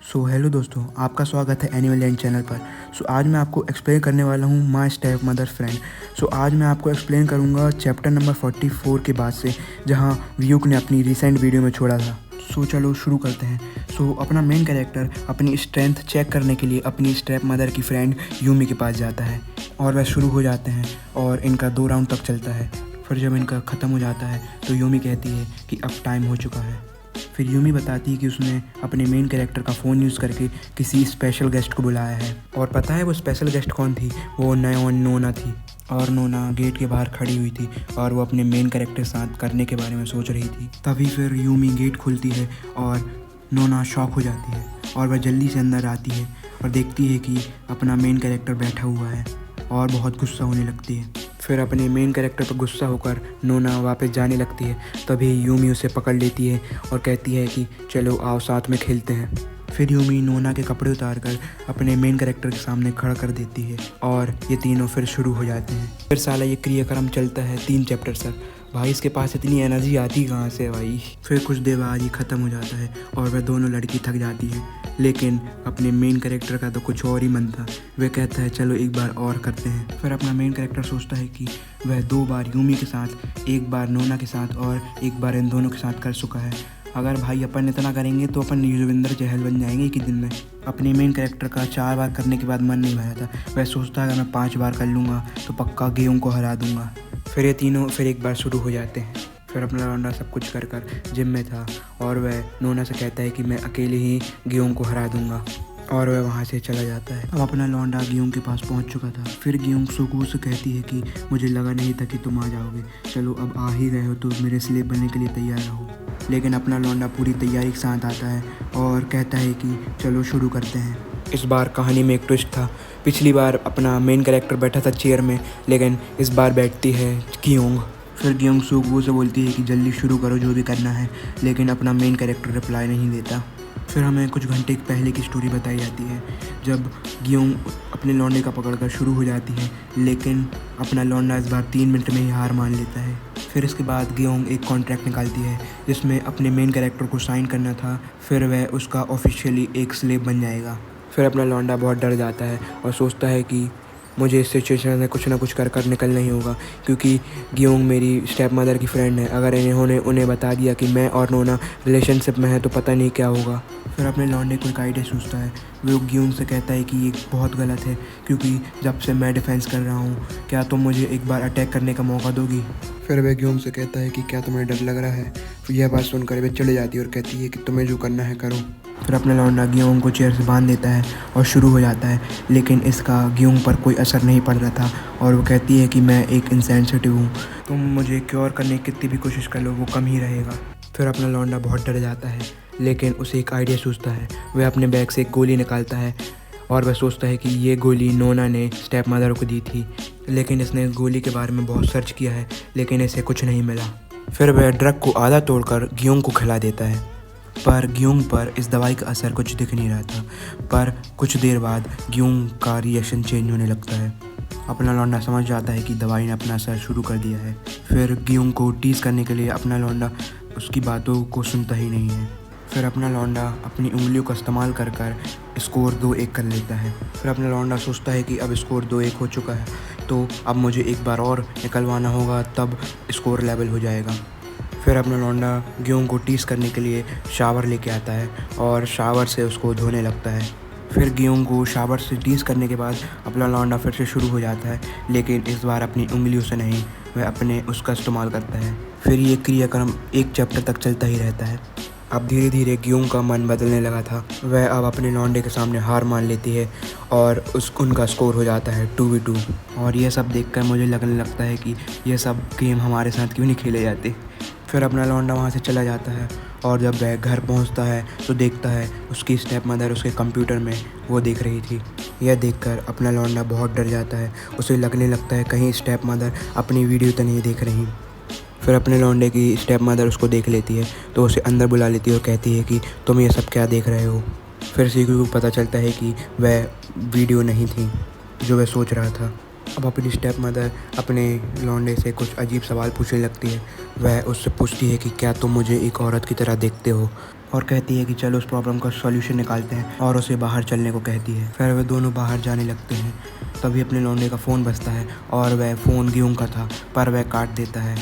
Hello दोस्तों, आपका स्वागत है एनिमल लैंड चैनल पर। आज मैं आपको एक्सप्लेन करने वाला हूँ माय स्टेप मदर फ्रेंड। आज मैं आपको एक्सप्लेन करूँगा चैप्टर नंबर 44 के बाद से, जहाँ व्यूक ने अपनी रिसेंट वीडियो में छोड़ा था। चलो शुरू करते हैं। अपना मेन कैरेक्टर अपनी स्ट्रेंथ चेक करने के लिए अपनी स्टेप मदर की फ्रेंड यूमी के पास जाता है और वह शुरू हो जाते हैं और इनका 2 राउंड तक चलता है। फिर जब इनका ख़त्म हो जाता है तो यूमी कहती है कि अब टाइम हो चुका है। फिर यूमी बताती है कि उसने अपने मेन कैरेक्टर का फ़ोन यूज़ करके किसी स्पेशल गेस्ट को बुलाया है। और पता है वो स्पेशल गेस्ट कौन थी? वो नोना थी। और नोना गेट के बाहर खड़ी हुई थी और वो अपने मेन कैरेक्टर के साथ करने के बारे में सोच रही थी। तभी फिर यूमी गेट खुलती है और नोना शॉक हो जाती है और वह जल्दी से अंदर आती है और देखती है कि अपना मेन कैरेक्टर बैठा हुआ है और बहुत गुस्सा होने लगती है। फिर अपने मेन कैरेक्टर पर गुस्सा होकर नोना वापस जाने लगती है। तभी यूमी उसे पकड़ लेती है और कहती है कि चलो आओ साथ में खेलते हैं। फिर यूमी नोना के कपड़े उतार कर अपने मेन कैरेक्टर के सामने खड़ा कर देती है और ये तीनों फिर शुरू हो जाते हैं। फिर साला ये क्रियाक्रम चलता है 3 चैप्टर तक। भाई इसके पास इतनी एनर्जी आती कहाँ से भाई। फिर कुछ देर बाद ये ख़त्म हो जाता है और वह दोनों लड़की थक जाती है, लेकिन अपने मेन कैरेक्टर का तो कुछ और ही मन था। वह कहता है चलो एक बार और करते हैं। फिर अपना मेन कैरेक्टर सोचता है कि वह 2 बार यूमी के साथ, 1 बार नोना के साथ और 1 बार इन दोनों के साथ कर चुका है। अगर भाई अपन इतना करेंगे तो अपन युजवेंद्र चहल बन जाएंगे एक ही दिन में। अपने मेन कैरेक्टर का 4 बार करने के बाद मन नहीं भरा था। वह सोचता है अगर मैं 5 बार कर लूँगा तो पक्का गेहूँ को हरा दूँगा। फिर ये तीनों फिर एक बार शुरू हो जाते हैं। फिर अपना लौंडा सब कुछ कर जिम में था और वह नोना से कहता है कि मैं अकेले ही गेहूँ को हरा दूँगा और वह वहाँ से चला जाता है। अब अपना लौंडा गेहूँ के पास पहुँच चुका था। फिर गेहूँ सुकून से कहती है कि मुझे लगा नहीं था कि तुम आ जाओगे, चलो अब आ ही गए हो तो मेरे स्लेव बनने के लिए तैयार रहो। लेकिन अपना लौंडा पूरी तैयारी के साथ आता है और कहता है कि चलो शुरू करते हैं। इस बार कहानी में एक ट्विस्ट था। पिछली बार अपना मेन कैरेक्टर बैठा था चेयर में, लेकिन इस बार बैठती है गियोंग। फिर गियोंग सुगवू से बोलती है कि जल्दी शुरू करो जो भी करना है, लेकिन अपना मेन कैरेक्टर रिप्लाई नहीं देता। फिर हमें कुछ घंटे पहले की स्टोरी बताई जाती है, जब गियोंग अपने लौंडे का पकड़कर शुरू हो जाती है, लेकिन अपना लौंडा इस बार 3 मिनट में ही हार मान लेता है। फिर इसके बाद गियोंग एक कॉन्ट्रैक्ट निकालती है जिसमें अपने मेन कैरेक्टर को साइन करना था। फिर वह उसका ऑफिशियली एक स्लेव बन जाएगा। फिर अपना लौंडा बहुत डर जाता है और सोचता है कि मुझे इस सिचुएशन में कुछ ना कुछ कर निकलना ही होगा, क्योंकि गियोंग मेरी स्टेप मदर की फ्रेंड है। अगर इन्होंने उन्हें बता दिया कि मैं और नोना रिलेशनशिप में है तो पता नहीं क्या होगा। फिर अपने लौंडे को एक आइडिया सोचता है। वो गियोंग से कहता है कि ये बहुत गलत है, क्योंकि जब से मैं डिफेंस कर रहा हूँ, क्या तुम मुझे एक बार अटैक करने का मौका दोगी? फिर वह गियोंग से कहता है कि क्या तुम्हें डर लग रहा है? फिर यह बात सुनकर वे चले जाती है और कहती है कि तुम्हें जो करना है करो। फिर अपना लौंडा गियोंग को चेयर से बांध देता है और शुरू हो जाता है, लेकिन इसका गियोंग पर कोई असर नहीं पड़ रहा था और वो कहती है कि मैं एक इंसेंसिटिव हूँ, तुम मुझे क्योर करने की कितनी भी कोशिश कर लो वो कम ही रहेगा। फिर अपना लौंडा बहुत डर जाता है, लेकिन उसे एक आइडिया सूझता है। वह अपने बैग से एक गोली निकालता है और वह सोचता है कि ये गोली नोना ने स्टेप मदर को दी थी, लेकिन इसने इस गोली के बारे में बहुत सर्च किया है, लेकिन इसे कुछ नहीं मिला। फिर वह ड्रग को आधा तोड़कर गियोंग को खिला देता है, पर गियोंग पर इस दवाई का असर कुछ दिख नहीं रहा था। पर कुछ देर बाद गियोंग का रिएक्शन चेंज होने लगता है। अपना लौंडा समझ जाता है कि दवाई ने अपना असर शुरू कर दिया है। फिर गियोंग को टीज करने के लिए अपना लौंडा उसकी बातों को सुनता ही नहीं है। फिर अपना लौंडा अपनी उंगलियों का इस्तेमाल कर स्कोर 2-1 कर लेता है। फिर अपना लौंडा सोचता है कि अब स्कोर 2-1 हो चुका है, तो अब मुझे एक बार और निकलवाना होगा, तब स्कोर लेवल हो जाएगा। फिर अपना लौंडा गियोंग को टीस करने के लिए शावर लेके आता है और शावर से उसको धोने लगता है। फिर गियोंग को शावर से टीस करने के बाद अपना लौंडा फिर से शुरू हो जाता है, लेकिन इस बार अपनी उंगलियों से नहीं, वह अपने उसका इस्तेमाल करता है। फिर ये क्रियाक्रम 1 चैप्टर तक चलता ही रहता है। अब धीरे धीरे गियोंग का मन बदलने लगा था। वह अब अपने लौंडे के सामने हार मान लेती है और उनका स्कोर हो जाता है 2v2। और यह सब देखकर मुझे लगने लगता है कि यह सब गेम हमारे साथ क्यों नहीं खेले जाते। फिर अपना लौंडा वहाँ से चला जाता है और जब वह घर पहुँचता है तो देखता है उसकी स्टेप मदर उसके कंप्यूटर में वो देख रही थी। यह देखकर अपना लौंडा बहुत डर जाता है। उसे लगने लगता है कहीं स्टेप मदर अपनी वीडियो तो नहीं देख रही। फिर अपने लौंडे की स्टेप मदर उसको देख लेती है तो उसे अंदर बुला लेती है और कहती है कि तुम ये सब क्या देख रहे हो। फिर सीक्यू को पता चलता है कि वह वीडियो नहीं थी जो वह सोच रहा था। अब अपनी स्टेप मदर अपने लौंडे से कुछ अजीब सवाल पूछने लगती है। वह उससे पूछती है कि क्या तुम मुझे एक औरत की तरह देखते हो? और कहती है कि चलो उस प्रॉब्लम का सॉल्यूशन निकालते हैं, और उसे बाहर चलने को कहती है। फिर वे दोनों बाहर जाने लगते हैं। तभी अपने लौंडे का फ़ोन बजता है और वह फ़ोन ग्यूंग का था, पर वह काट देता है।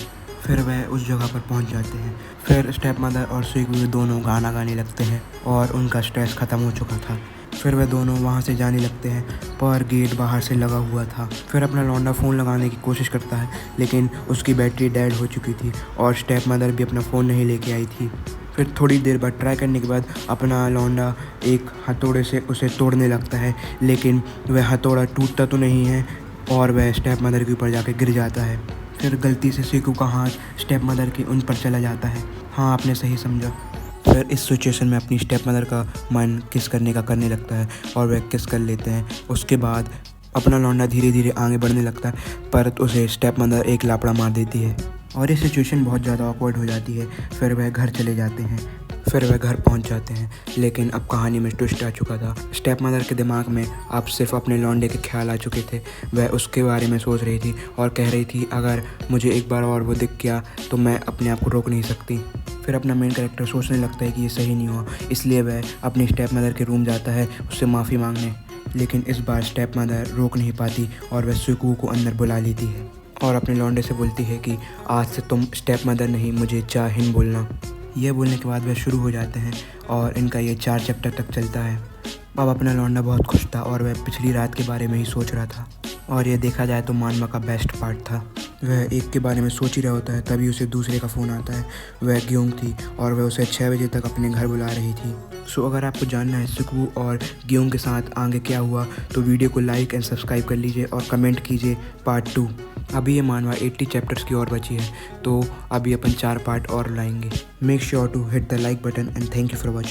फिर वह उस जगह पर पहुंच जाते हैं। फिर स्टेप मदर और सुईगू दोनों गाना गाने लगते हैं और उनका स्ट्रेस ख़त्म हो चुका था। फिर वह दोनों वहाँ से जाने लगते हैं, पर गेट बाहर से लगा हुआ था। फिर अपना लौंडा फ़ोन लगाने की कोशिश करता है, लेकिन उसकी बैटरी डेड हो चुकी थी और स्टेप मदर भी अपना फ़ोन नहीं लेके आई थी। फिर थोड़ी देर बाद ट्राई करने के बाद अपना लौंडा एक हथौड़े से उसे तोड़ने लगता है, लेकिन वह हथौड़ा टूटता तो नहीं है और वह स्टेप मदर के ऊपर जाकर गिर जाता है। फिर गलती से सीकू का हाथ स्टेप मदर के उन पर चला जाता है। हाँ, आपने सही समझा। फिर इस सिचुएशन में अपनी स्टेप मदर का मन किस करने का करने लगता है और वह किस कर लेते हैं। उसके बाद अपना लौंडा धीरे धीरे आगे बढ़ने लगता है, पर उसे स्टेप मदर एक लापड़ा मार देती है और ये सिचुएशन बहुत ज़्यादा ऑकवर्ड हो जाती है। फिर वह घर चले जाते हैं। फिर वह घर पहुंच जाते हैं, लेकिन अब कहानी में ट्विस्ट आ चुका था। स्टेप मदर के दिमाग में अब सिर्फ अपने लौंडे के ख्याल आ चुके थे। वह उसके बारे में सोच रही थी और कह रही थी, अगर मुझे एक बार और वो दिख गया तो मैं अपने आप को रोक नहीं सकती। फिर अपना मेन कैरेक्टर सोचने लगता है कि ये सही नहीं हुआ, इसलिए वह अपनी स्टेप मदर के रूम जाता है उससे माफ़ी मांगने। लेकिन इस बार स्टेप मदर रोक नहीं पाती और वह सुकू को अंदर बुला लेती है और अपने लौंडे से बोलती है कि आज से तुम स्टेप मदर नहीं, मुझे चा हिन बोलना। यह बोलने के बाद वह शुरू हो जाते हैं और इनका ये 4 चैप्टर तक चलता है। अब अपना लौंडा बहुत खुश था और वह पिछली रात के बारे में ही सोच रहा था, और यह देखा जाए तो मानवा का बेस्ट पार्ट था। वह एक के बारे में सोच ही रहा होता है, तभी उसे दूसरे का फ़ोन आता है। वह ग्यूंग थी और वह उसे 6 बजे तक अपने घर बुला रही थी। सो अगर आपको जानना है सुकू और ग्यूंग के साथ आगे क्या हुआ तो वीडियो को लाइक एंड सब्सक्राइब कर लीजिए और कमेंट कीजिए पार्ट 2। अभी ये मानवा 80 चैप्टर्स की और बची है, तो अभी अपन 4 पार्ट और लाएंगे। Make sure to hit the like button and thank you for watching.